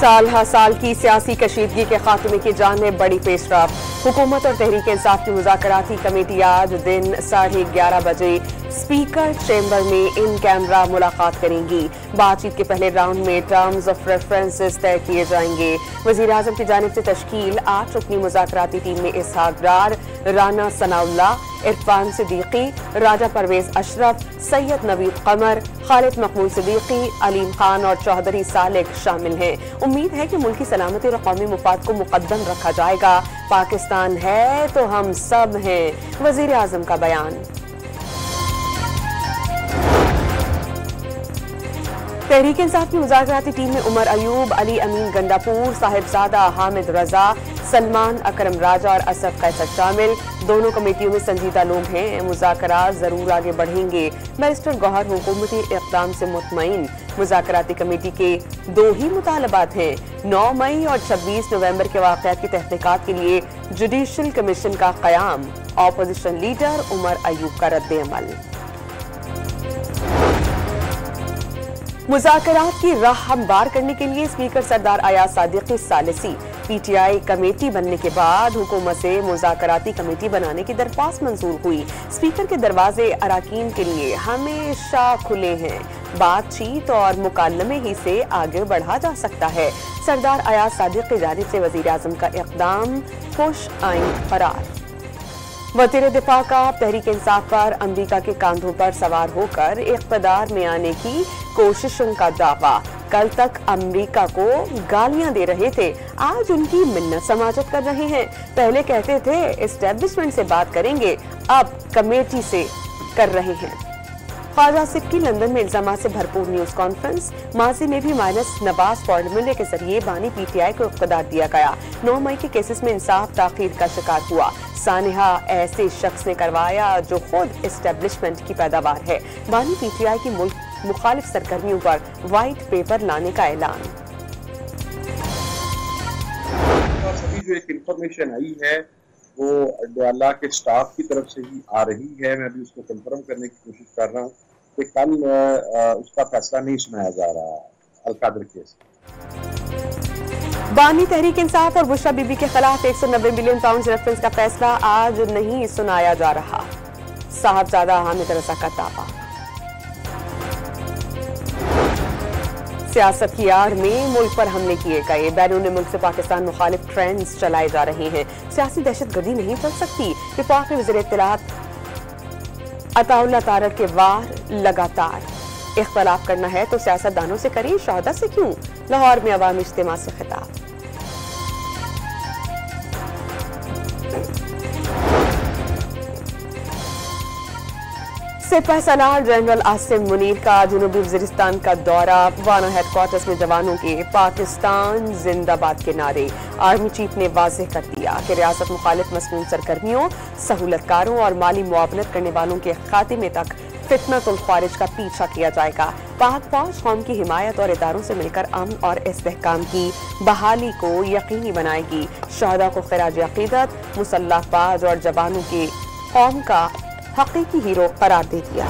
साल हर साल की सियासी कशीदगी के खात्मे की जानिब बड़ी पेशरफ। हुकूमत और तहरीक इंसाफ की मुज़ाकराती कमेटी आज दिन 11:30 बजे स्पीकर चेंबर में इन कैमरा मुलाकात करेंगी। बातचीत के पहले राउंड में टर्म्स ऑफ रेफरेंसेस तय किए जाएंगे। वज़ीर आज़म की जानिब से तश्कील 8 रुकनी मुज़ाकराती टीम में इसहाक डार, राना सनाउल्लाह, इरफान सिद्दीकी, राजा परवेज अशरफ, सैयद नवीद कमर, खालिद मकबूल सिद्दीकी, अलीम खान और चौधरी सालिक शामिल हैं। उम्मीद है कि मुल्की सलामती और कौमी मुफाद को मुकद्दम रखा जाएगा। पाकिस्तान है तो हम सब हैं, वज़ीर आज़म का बयान। तहरीक इंसाफ की मुज़ाकराती टीम में उमर अयूब, अली अमीन गंडापुर, साहिबजादा हामिद रजा, सलमान अकरम राजा और असद कैसर शामिल। दोनों कमेटियों में संजीदा लोग हैं। मुज़ाकरात जरूर आगे बढ़ेंगे। बैरिस्टर गौहर हुकूमती इक़दाम से मुतमईन। मुज़ाकराती कमेटी के 2 ही मुतालबात हैं, 9 मई और 26 नवंबर के वाक़यात की तहक़ीक़ात के लिए जुडिशल कमीशन का क़याम। ऑपोजिशन लीडर उमर अयूब का रद्द-ए-अमल। मुज़ाकरात की राह हमवार करने के लिए स्पीकर सरदार अयाज सादिकी सालिसी। पीटीआई कमेटी बनने के बाद हुकूमत से मुज़ाकराती कमेटी बनाने की दरख्वास्त मंजूर हुई। स्पीकर के दरवाजे अराकीन के लिए हमेशा खुले हैं। बातचीत और मुकालमे ही से आगे बढ़ा जा सकता है। सरदार अयाज सादिक की जानिब से वज़ीर आज़म का इक़दाम खुश आइन करार। वज़ीर दिफा का तहरीक इंसाफ पर अमरीका के कांधों पर सवार होकर इक़्तिदार में आने की कोशिशों का दावा। कल तक अमरीका को गालियां दे रहे थे, आज उनकी मिन्नत समाजत कर रहे हैं। पहले कहते थे एस्टेब्लिशमेंट से बात करेंगे, अब कमेटी से कर रहे हैं। ख्वाजा सिक्की लंदन में इल्जामात से भरपूर न्यूज कॉन्फ्रेंस। माजी में भी माइनस नवाज फॉर्मूले के जरिए बानी पीटीआई को इक़्तिदार दिया गया। 9 मई के केसेस में इंसाफ ताखीर का शिकार हुआ। सानिहा ऐसे शख्स ने करवाया जो खुद एस्टेब्लिशमेंट की पैदावार है। बानी पीटीआई की मुखालिफ सरगर्मियों पर व्हाइट पेपर लाने का ऐलान। सभी जो एक इंफॉर्मेशन आई है वो अड्डाला के स्टाफ की तरफ से ही आ रही है। मैं अभी उसको कंफर्म करने की कोशिश कर रहा हूँ कि कल उसका फैसला नहीं सुनाया जा रहा अलकादर केस। बानी तहरीक इंसाफ और बुशरा बीबी के खिलाफ 190 मिलियन पाउंड रेफरेंस का फैसला आज नहीं सुनाया जा रहा। साहबजादा हामिद रजा का दावा। सियासत की आड़ में मुल्क पर हमले किए गए। बैरून मुल्क से पाकिस्तान मुखालिफ ट्रेंड्स चलाए जा रहे हैं। सियासी दहशतगर्दी नहीं चल सकती। वफाकी वज़ीर इत्तलात अताउल्लाह तारक के वार लगातार। इख्तलाफ करना है तो सियासतदानों से करें, शहदा से क्यों। लाहौर में अवामी इज्तिमा से खिताब। सिपह सलार जनरल आसिम मुनीर का जनूबी वज़ीरिस्तान का दौरा। वाना हेडक्वार्टर्स में जवानों के पाकिस्तान जिंदाबाद के नारे। आर्मी चीफ ने वाज़ेह कर दिया कि रियासत मुखालिफ मसनून सरगर्मियों, सहूलतकारों और माली मुआवनत करने वालों के खात्मे तक फितनतुल ख्वारिज का पीछा किया जाएगा। पाक फौज कौम की हिमायत और इदारों से मिलकर अमन और इस्तेहकाम की बहाली को यकीनी बनाएगी। शहदा को खिराज अकीदत, मुसल्लह फाज और जवानों के कौम का हकीकी हीरो करार दे दिया।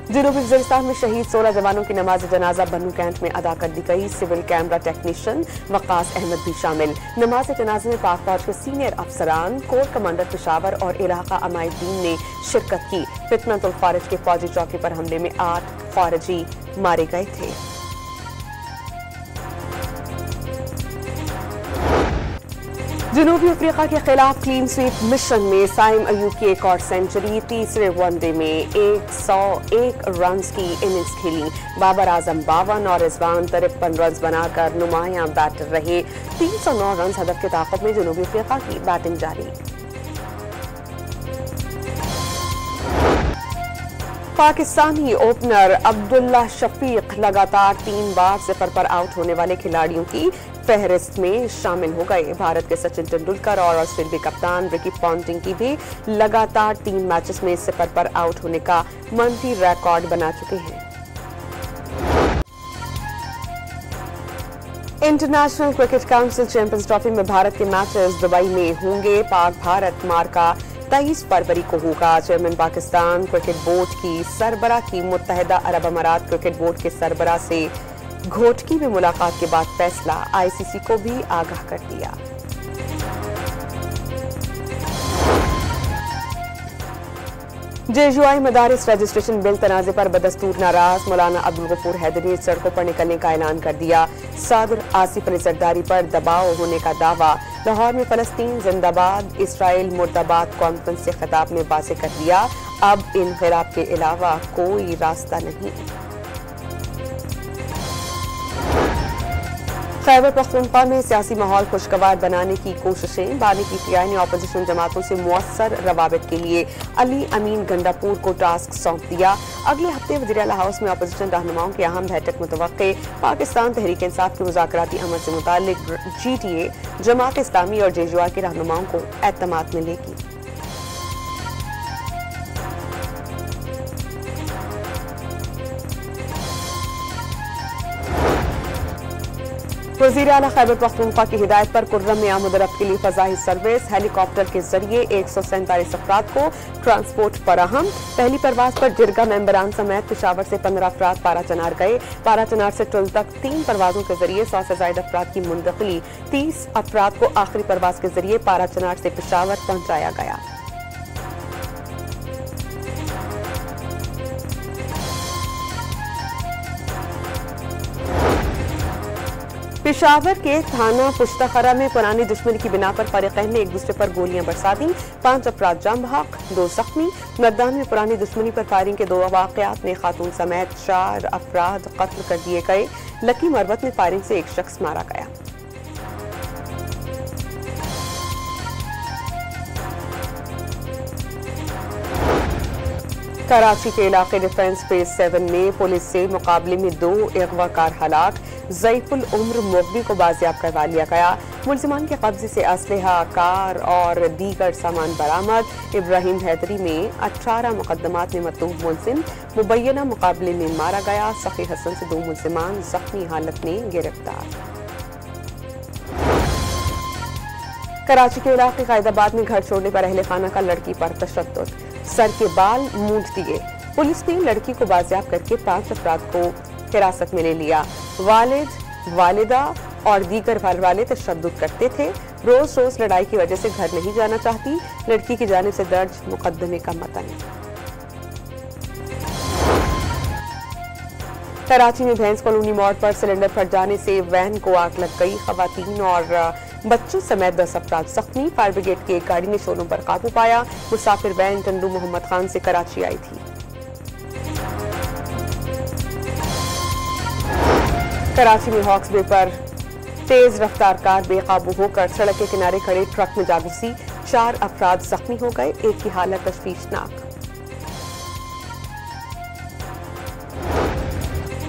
जनूबी वज़ीरिस्तान में शहीद 16 जवानों की नमाज जनाजा बन्नू कैंट में अदा कर दी गई। Civil camera technician Waqas Ahmad भी शामिल। नमाज जनाजे में पाक फौज के सीनियर अफसरान, कोर कमांडर पेशावर और इलाका अमायदीन ने शिरकत की। फितनतुल ख्वारिज के फौजी चौकी पर हमले में 8 ख्वारिजी मारे गए थे। जनूबी अफ्रीका के खिलाफ क्लीन स्वीप मिशन में साइम अयूब की एक और सेंचुरी। तीसरे वनडे में 101 रन्स की इनिंग्स खेली। बाबर आजम 52 और रिजवान 53 रन्स बनाकर नुमायां बैटर रहे। 309 रन्स हदफ के ताक़ुब में जनूबी अफ्रीका की बैटिंग जारी। पाकिस्तानी ओपनर अब्दुल्ला शफीक लगातार 3 बार 0 पर आउट होने वाले खिलाड़ियों की फहरिस्त में शामिल हो गए। भारत के सचिन तेंदुलकर और ऑस्ट्रेलियाई कप्तान रिकी पॉन्टिंग की भी लगातार 3 मैचेस में 0 पर आउट होने का मंफी रिकॉर्ड बना चुके हैं। International cricket council champions trophy में भारत के मैचेस दुबई में होंगे। पाक भारत मार्का 23 फरवरी को होगा। चेयरमैन पाकिस्तान क्रिकेट बोर्ड की सरबराह की मुत्तहिदा अरब अमारात क्रिकेट बोर्ड के सरबराह से घोटकी में मुलाकात के बाद फैसला, आईसीसी को भी आगाह कर दिया। JUI मदारिस रजिस्ट्रेशन बिल तनाज़े पर बदस्तूर नाराज मौलाना अब्दुल गफूर हैदरी ने सड़कों पर निकलने का ऐलान कर दिया। सदर आसिफ अली जरदारी पर दबाव होने का दावा। लाहौर में फलस्तीन जिंदाबाद इसराइल मुर्दाबाद कॉन्फ्रेंस से खिताब में वाज़ेह कर दिया, अब इनक़िलाब के अलावा कोई रास्ता नहीं। खैबर पख्तूनख्वा में सियासी माहौल खुशगवार बनाने की कोशिशें, बानी PTI ने अपोजिशन जमातों से मुअस्सर रवाबित के लिए अली अमीन गंडापुर को टास्क सौंप दिया। अगले हफ्ते वज़ीर आला हाउस में अपोजिशन रहनुमाओं की अहम बैठक मुतवक्के। पाकिस्तान तहरीक इंसाफ के मुज़ाकराती अमल से मुताल्लिक GTA जमात इस्लामी और JUI के रहनुमाओं को एतमाद में लेगी। वज़ीर आला खैबर पख्तूनख्वा की हिदायत पर कुर्रम में आमद रफ्त के लिए फज़ाई सर्विस, हेलीकॉप्टर के जरिए 147 अफराद को ट्रांसपोर्ट फराहम। पहली परवाज पर जिरगा मेंबरान समेत पेशावर से 15 अफराद पाराचनार गए। पाराचनार से टुल तक 3 परवाजों के जरिए 100 से ज़ायद अफराद की मुंतकिली। 30 अफराद को आखिरी परवाज के जरिए पाराचनार से पेशावर पहुंचाया गया। पेशावर के थाना पुश्तखरा में पुरानी दुश्मनी की बिना पर फरीकैन ने एक दूसरे पर गोलियां बरसा दी। 5 अफराद जाम बहक, 2 जख्मी। मरदान में पुरानी दुश्मनी पर फायरिंग के 2 वाक़यात में खातून समेत 4 अफराद कत्ल कर दिए गए। लकी मरवत में फायरिंग से एक शख्स मारा गया। कराची के इलाके डिफेंस फेज 7 में पुलिस से मुकाबले में 2 अगवाकार हलाक। ज़ईफुल उम्र मोगबी को बाजियाब करवा लिया गया। मुलजिमान के कब्जे से असलहा, कार और दीगर सामान बरामद। इब्राहिम हैदरी में 18 मुकदमात में मतलूब मुलजिम मुबैना मुकाबले में मारा गया। सफ़ी हसन से 2 मुलजिमान जख्मी हालत में गिरफ्तार। कराची के इलाके कायदाबाद में घर छोड़ने पर अहले खाना का लड़की पर तशद्दुद, सर के बाल मूंद दिए। पुलिस ने लड़की को बाजियाब करके 5 अफराद को हिरासत में ले लिया। वालिद, वालिदा और दीगर घर वाले तशद्दुद करते थे। रोज रोज लड़ाई की वजह से घर नहीं जाना चाहती। लड़की की जानिब से दर्ज मुकदमे का मतन। कराची में भैंस कॉलोनी मोड़ पर सिलेंडर फट जाने से वैन को आग लग गई। खवातीन और बच्चों समेत 10 अफराद जख्मी। फायर ब्रिगेड की एक गाड़ी ने शोलों पर काबू पाया। मुसाफिर वैन टंडू मोहम्मद खान से कराची आई थी। कराची में हॉक्स वे पर तेज रफ्तार कार बेकाबू होकर सड़क के किनारे खड़े ट्रक में जा घुसी। 4 अफराद जख्मी हो गए, एक की हालत तशवीशनाक।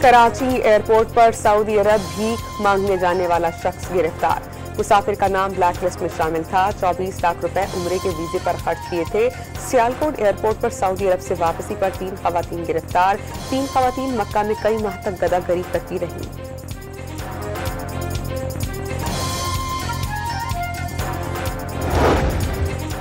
कराची एयरपोर्ट पर सऊदी अरब भीख मांगने जाने वाला शख्स गिरफ्तार। मुसाफिर का नाम ब्लैक लिस्ट में शामिल था। 24 लाख रुपए उम्रे के वीजे पर खर्च किए थे। सियालकोट एयरपोर्ट पर सऊदी अरब से वापसी पर 3 खवातीन गिरफ्तार। 3 खवातीन मक्का में कई माह तक गदागरी करती रही।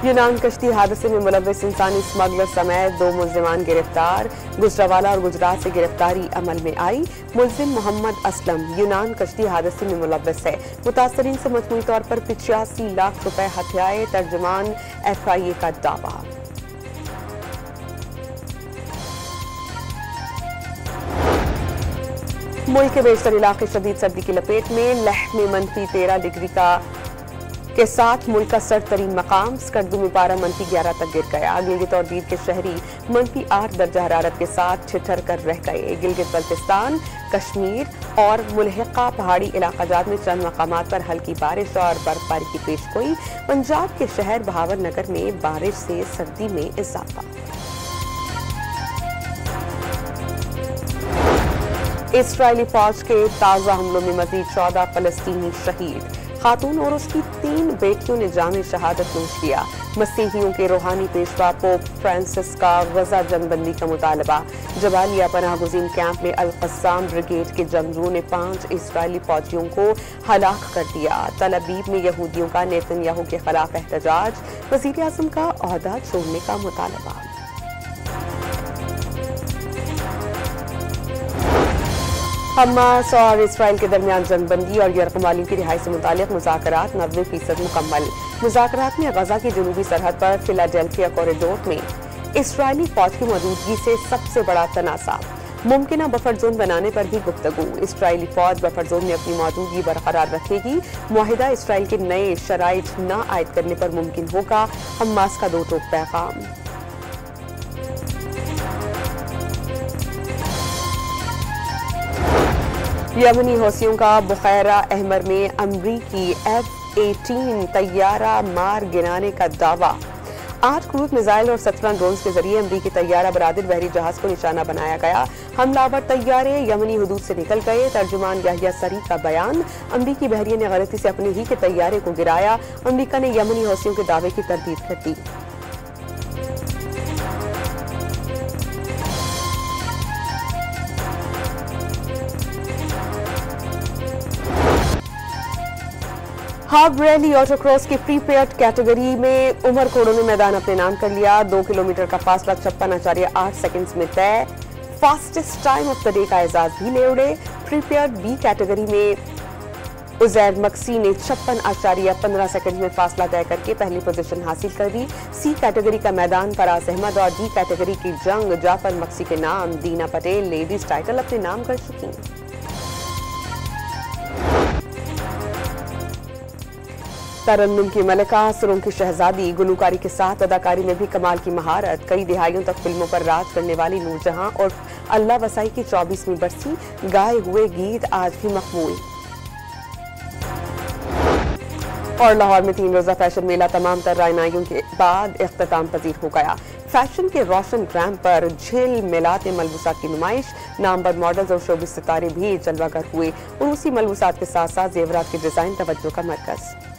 यूनान कश्ती हादसे में मुलव्विस इंसानी स्मगलर समेत 2 मुलजिमान गिरफ्तार। गुजरावाला और गुजरात से गिरफ्तारी अमल में आई। मुलजिम मोहम्मद असलम यूनान कश्ती हादसे में मुलव्विस है। मुतासरीन से मजमूई तौर पर 85 लाख रुपए हथियाए। तर्जुमान FIA का दावा। मुल्क के बेशतर इलाके शदीद सर्दी की लपेट में। लह में -13 डिग्री के साथ मुल्क का सर्द तरीन मकाम। स्कर्दू में पारा -11 तक गिर गया। गिलगित और दीर के शहरी -8 दर्जा हरारत के साथ ठिठर कर रह गए। गिलगित बल्तिस्तान, कश्मीर और मुल्हिका पहाड़ी इलाकाजात में चंद मकामात पर हल्की बारिश और बर्फबारी की पेशगोई। पंजाब के शहर बहावर नगर में बारिश से सर्दी में इजाफा। इस्राएली फौज के ताज़ा हमलों में मजीद 14 फलस्तीनी शहीद। खातून और उसकी 3 बेटियों ने जामे शहादत नोश किया। मसीहियों के रूहानी पेशवा पोप फ्रांसिस का गजा जंगबंदी का मुतालबा। जबालिया पनाह गुज़ीन कैंप में अल-क़स्साम ब्रिगेड के जंगजूओं ने 5 इस्राएली फौजियों को हलाक कर दिया। तल अबीब में यहूदियों का नेतन्याहू के खिलाफ एहतजाज। वज़ीर आज़म का ओहदा छोड़ने का मुतालबा। हमास और इसराइल के दरमियान जंगबंदी और यरगमालियों की रिहाई से मुतालिक मुज़ाकरात 90% मुकम्मल। मुज़ाकरात में गजा की जनूबी सरहद पर फिलाडेल्फिया कॉरिडोर में इसराइली फौज की मौजूदगी से सबसे बड़ा तनाज़ा। मुमकिन बफर जोन बनाने पर भी गुफ्तगू। इसराइली फौज बफर जोन में अपनी मौजूदगी बरकरार रखेगी। मुआहिदा इसराइल के नए शराइत न आयद करने पर मुमकिन होगा हमास का दो टोक पैगाम। यमनी हौसियों का बुखैरा अहमर में अमरीकी F-18 तैयारा मार गिराने का दावा। 8 क्रूज मिसाइल और 17 ड्रोन के जरिए अमरीकी तैयारा बरादर बहरी जहाज को निशाना बनाया गया। हमलावर तैयारे यमनी हुदूद से निकल गए। तर्जुमान याहिया सरी का बयान। अमरीकी बहरिये ने गलती से अपने ही के तैयारे को गिराया। अमरीका ने यमनी हौसियों के दावे की तरदीद कर दी। हब रैली ऑटोक्रॉस की प्रीपेयर्ड कैटेगरी में उमर कोड़ो ने मैदान अपने नाम कर लिया। 2 किलोमीटर का फासला 56.8 सेकंड्स में तय। Fastest time of the day का एजाज भी ले उड़े। प्रीपेयर्ड बी कैटेगरी में उजैर मक्सी ने 56.15 सेकंड में फासला तय करके पहली पोजीशन हासिल कर दी। सी कैटेगरी का मैदान फराज अहमद और डी कैटेगरी की जंग जाफर मक्सी के नाम। दीना पटेल लेडीज टाइटल अपने नाम कर चुकी। तरन्नुम की मलिका, सुरों की शहजादी, गुलूकारी के साथ अदाकारी में भी कमाल की महारत। कई दिहाइयों तक फिल्मों पर राज करने वाली नूरजहां और अल्लाह वसाई की 24वीं बरसी। गाए हुए गीत आज भी मकबूल। और लाहौर में 3 रोजा फैशन मेला तमाम तर रायनाइयों के बाद इख्तिताम पजीर हो गया। फैशन के रोशन ग्राम पर झील मिलाते मलबूसात की नुमाइश। नामवर मॉडल्स और शोबिस सितारे भी जलवागर हुए। उरूसी मलबूसात के साथ साथ जेवरात के डिजाइन तवज्जो का मरकज।